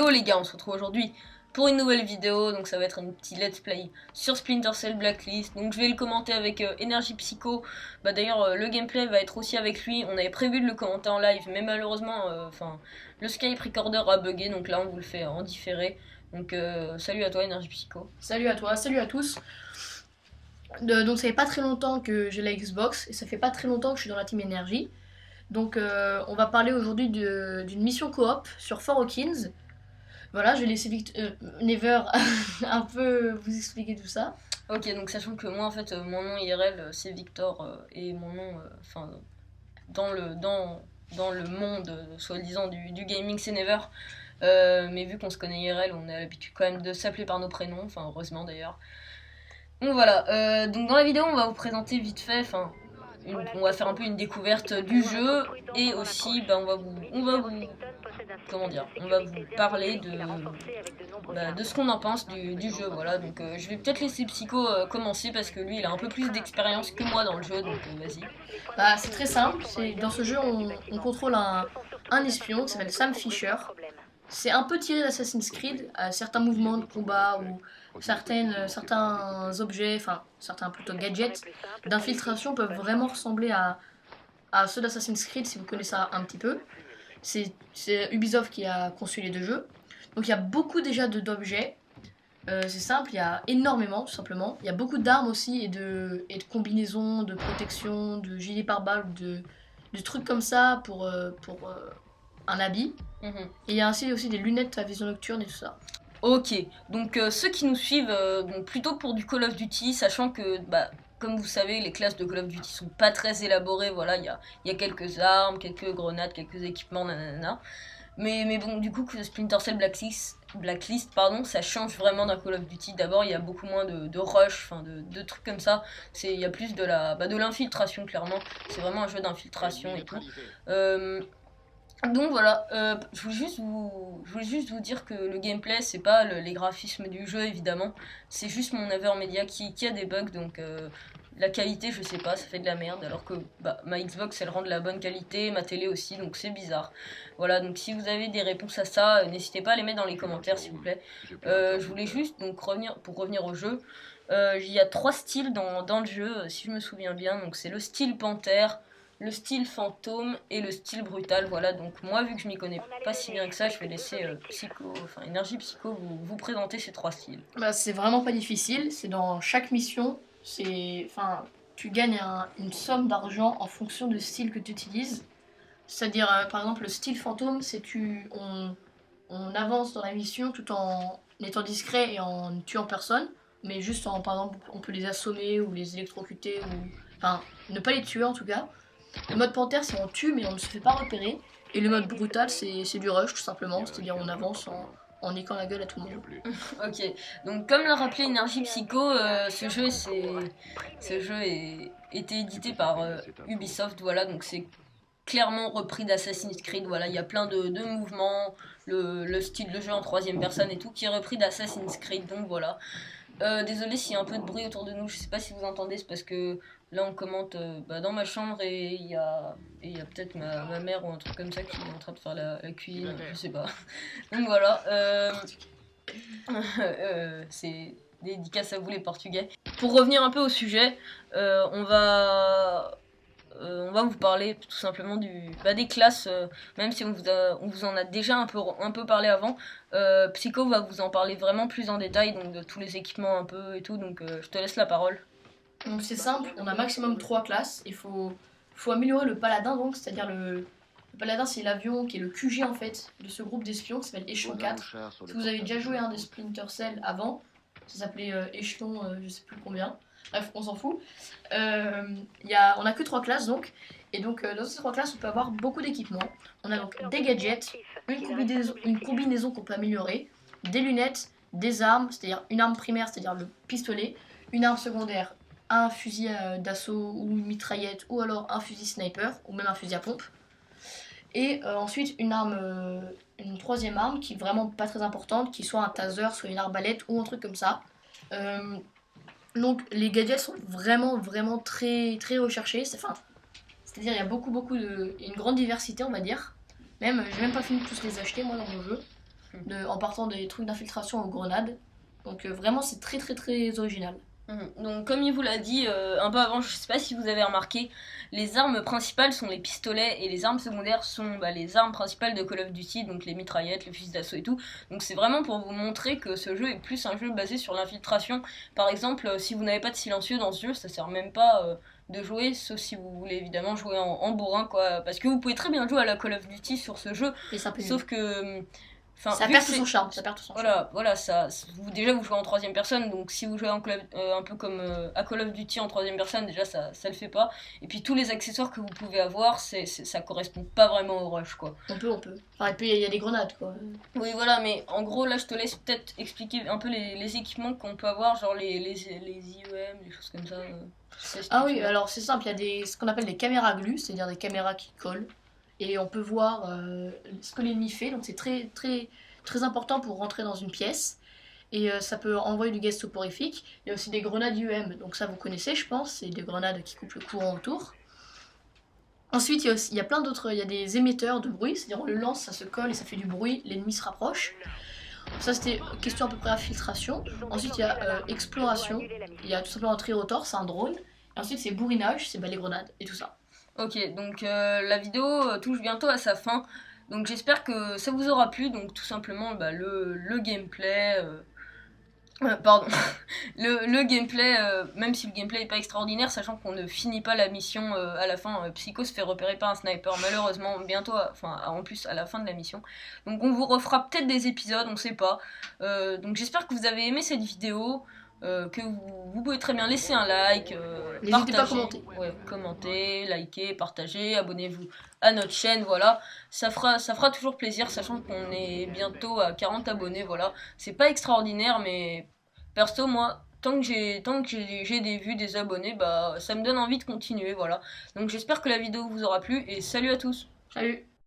Hello les gars, on se retrouve aujourd'hui pour une nouvelle vidéo, donc ça va être un petit let's play sur Splinter Cell Blacklist, donc je vais le commenter avec Energy Psycho. D'ailleurs le gameplay va être aussi avec lui, on avait prévu de le commenter en live, mais malheureusement le Skype Recorder a bugué, donc là on vous le fait en différé. Donc salut à toi Energy Psycho. Salut à toi, salut à tous. Donc ça fait pas très longtemps que j'ai la Xbox et ça fait pas très longtemps que je suis dans la team Energy. Donc on va parler aujourd'hui d'une mission coop sur Fort Hawkins. Voilà, je vais laisser Never un peu vous expliquer tout ça. Ok, donc sachant que moi en fait mon nom IRL c'est Victor et mon nom dans le monde soi-disant du gaming c'est Never. Mais vu qu'on se connaît IRL, on a l'habitude quand même de s'appeler par nos prénoms, enfin heureusement d'ailleurs. Donc voilà, donc dans la vidéo on va vous présenter vite fait, on va faire un peu une découverte du jeu et aussi on va vous parler de ce qu'on en pense du jeu. Voilà, donc je vais peut-être laisser Psycho commencer parce que lui il a un peu plus d'expérience que moi dans le jeu, donc vas-y. C'est très simple, dans ce jeu on contrôle un espion qui s'appelle Sam Fisher. C'est un peu tiré d'Assassin's Creed, certains mouvements de combat ou certains objets, enfin certains plutôt gadgets d'infiltration peuvent vraiment ressembler à ceux d'Assassin's Creed si vous connaissez ça un petit peu. C'est Ubisoft qui a conçu les deux jeux. Donc il y a beaucoup déjà d'objets. C'est simple, il y a énormément tout simplement. Il y a beaucoup d'armes aussi et de combinaisons, de protection, de gilets pare-balles, de trucs comme ça pour un habit. Et il y a ainsi aussi des lunettes à vision nocturne et tout ça. Ok, donc ceux qui nous suivent, donc plutôt pour du Call of Duty, sachant que, comme vous savez, les classes de Call of Duty sont pas très élaborées, voilà, il y a quelques armes, quelques grenades, quelques équipements, nanana. Mais bon, du coup, que Splinter Cell Blacklist, pardon, ça change vraiment d'un Call of Duty. D'abord, il y a beaucoup moins de rush, de trucs comme ça. Il y a plus de l'infiltration, clairement. C'est vraiment un jeu d'infiltration et tout. Donc voilà, je voulais juste vous dire que le gameplay, c'est pas les graphismes du jeu évidemment, c'est juste mon Avermedia qui a des bugs, donc la qualité je sais pas, ça fait de la merde, alors que ma Xbox elle rend de la bonne qualité, ma télé aussi, donc c'est bizarre. Voilà, donc si vous avez des réponses à ça, n'hésitez pas à les mettre dans les commentaires s'il vous plaît. Je voulais juste donc revenir au jeu. Il y a 3 styles dans le jeu, si je me souviens bien, donc c'est le style panthère, le style fantôme et le style brutal. Voilà, donc moi vu que je m'y connais pas si bien que ça, je vais laisser Energy Psycho vous présenter ces 3 styles. C'est vraiment pas difficile, c'est dans chaque mission, tu gagnes une somme d'argent en fonction du style que tu utilises. C'est-à-dire par exemple le style fantôme, c'est on avance dans la mission tout en étant discret et en ne tuant personne, mais juste par exemple on peut les assommer ou les électrocuter ne pas les tuer en tout cas. Le mode panthère, c'est on tue mais on ne se fait pas repérer. Et le mode brutal, c'est du rush tout simplement, c'est-à-dire on avance en niquant la gueule à tout le monde. Ok, donc comme l'a rappelé Energy Psycho, ce jeu été édité par Ubisoft, voilà, donc c'est clairement repris d'Assassin's Creed, voilà, il y a plein de mouvements, le style de jeu en 3ème personne et tout, qui est repris d'Assassin's Creed, donc voilà. Désolé s'il y a un peu de bruit autour de nous, je sais pas si vous entendez, c'est parce que là on commente dans ma chambre et il y a peut-être ma mère ou un truc comme ça qui est en train de faire la cuisine, je sais pas. Donc voilà, c'est dédicace à vous les Portugais. Pour revenir un peu au sujet, on va vous parler tout simplement des classes, même si on vous en a déjà un peu parlé avant. Psycho va vous en parler vraiment plus en détail, donc de tous les équipements un peu et tout, donc je te laisse la parole. Donc c'est simple, on a maximum 3 classes, il faut améliorer le paladin, donc c'est-à-dire le paladin c'est l'avion qui est le QG en fait de ce groupe d'espions qui s'appelle Échelon 4. Si vous avez déjà joué un des Splinter Cell avant, ça s'appelait Échelon je sais plus combien. Bref, on s'en fout. On a que 3 classes donc. Et donc dans ces 3 classes, on peut avoir beaucoup d'équipements. On a donc des gadgets, une combinaison qu'on peut améliorer, des lunettes, des armes, c'est-à-dire une arme primaire, c'est-à-dire le pistolet, une arme secondaire, un fusil d'assaut ou une mitraillette, ou alors un fusil sniper, ou même un fusil à pompe. Et ensuite une 3ème arme qui est vraiment pas très importante, qui soit un taser, soit une arbalète ou un truc comme ça. Donc les gadgets sont vraiment très très recherchés, c'est-à-dire il y a beaucoup une grande diversité on va dire. J'ai même pas fini de tous les acheter moi dans mon jeu. en partant des trucs d'infiltration aux grenades. Donc vraiment c'est très très très original. Donc comme il vous l'a dit un peu avant, je sais pas si vous avez remarqué, les armes principales sont les pistolets et les armes secondaires sont les armes principales de Call of Duty, donc les mitraillettes, les fusils d'assaut et tout. Donc c'est vraiment pour vous montrer que ce jeu est plus un jeu basé sur l'infiltration. Par exemple, si vous n'avez pas de silencieux dans ce jeu, ça sert même pas de jouer, sauf si vous voulez évidemment jouer en bourrin, quoi. Parce que vous pouvez très bien jouer à la Call of Duty sur ce jeu, Et ça peut sauf que... ça perd tout son charme, ça perd tout son charme. Voilà, déjà vous jouez en troisième personne, donc si vous jouez un peu comme à Call of Duty en troisième personne, déjà ça le fait pas. Et puis tous les accessoires que vous pouvez avoir, ça correspond pas vraiment au rush, quoi. On peut. Enfin, et puis il y a des grenades, quoi. Oui, voilà, mais en gros là je te laisse peut-être expliquer un peu les équipements qu'on peut avoir, genre les IEM, les choses comme ça. Ah oui, alors c'est simple, il y a ce qu'on appelle des caméras glues, c'est-à-dire des caméras qui collent. Et on peut voir ce que l'ennemi fait, donc c'est très, très, très important pour rentrer dans une pièce. Et ça peut envoyer du gaz soporifique. Il y a aussi des grenades UM, donc ça vous connaissez, je pense, c'est des grenades qui coupent le courant autour. Ensuite, il y a plein d'autres, il y a des émetteurs de bruit, c'est-à-dire on le lance, ça se colle et ça fait du bruit, l'ennemi se rapproche. Ça c'était question à peu près infiltration. Ensuite il y a exploration, il y a tout simplement un trirotor, c'est un drone. Et ensuite c'est bourrinage, c'est les grenades et tout ça. Ok, donc la vidéo touche bientôt à sa fin, donc j'espère que ça vous aura plu, donc tout simplement le gameplay, pardon, le gameplay, même si le gameplay est pas extraordinaire, sachant qu'on ne finit pas la mission à la fin, Psycho se fait repérer par un sniper, malheureusement, bientôt, en plus à la fin de la mission, donc on vous refera peut-être des épisodes, on sait pas, donc j'espère que vous avez aimé cette vidéo, que vous pouvez très bien laisser un like, n'hésitez pas à commenter. Ouais, commentez, likez, partagez, abonnez-vous à notre chaîne, voilà, ça fera toujours plaisir, sachant qu'on est bientôt à 40 abonnés, voilà, c'est pas extraordinaire, mais perso, moi, tant que j'ai des vues, des abonnés, ça me donne envie de continuer, voilà, donc j'espère que la vidéo vous aura plu, et salut à tous. Salut.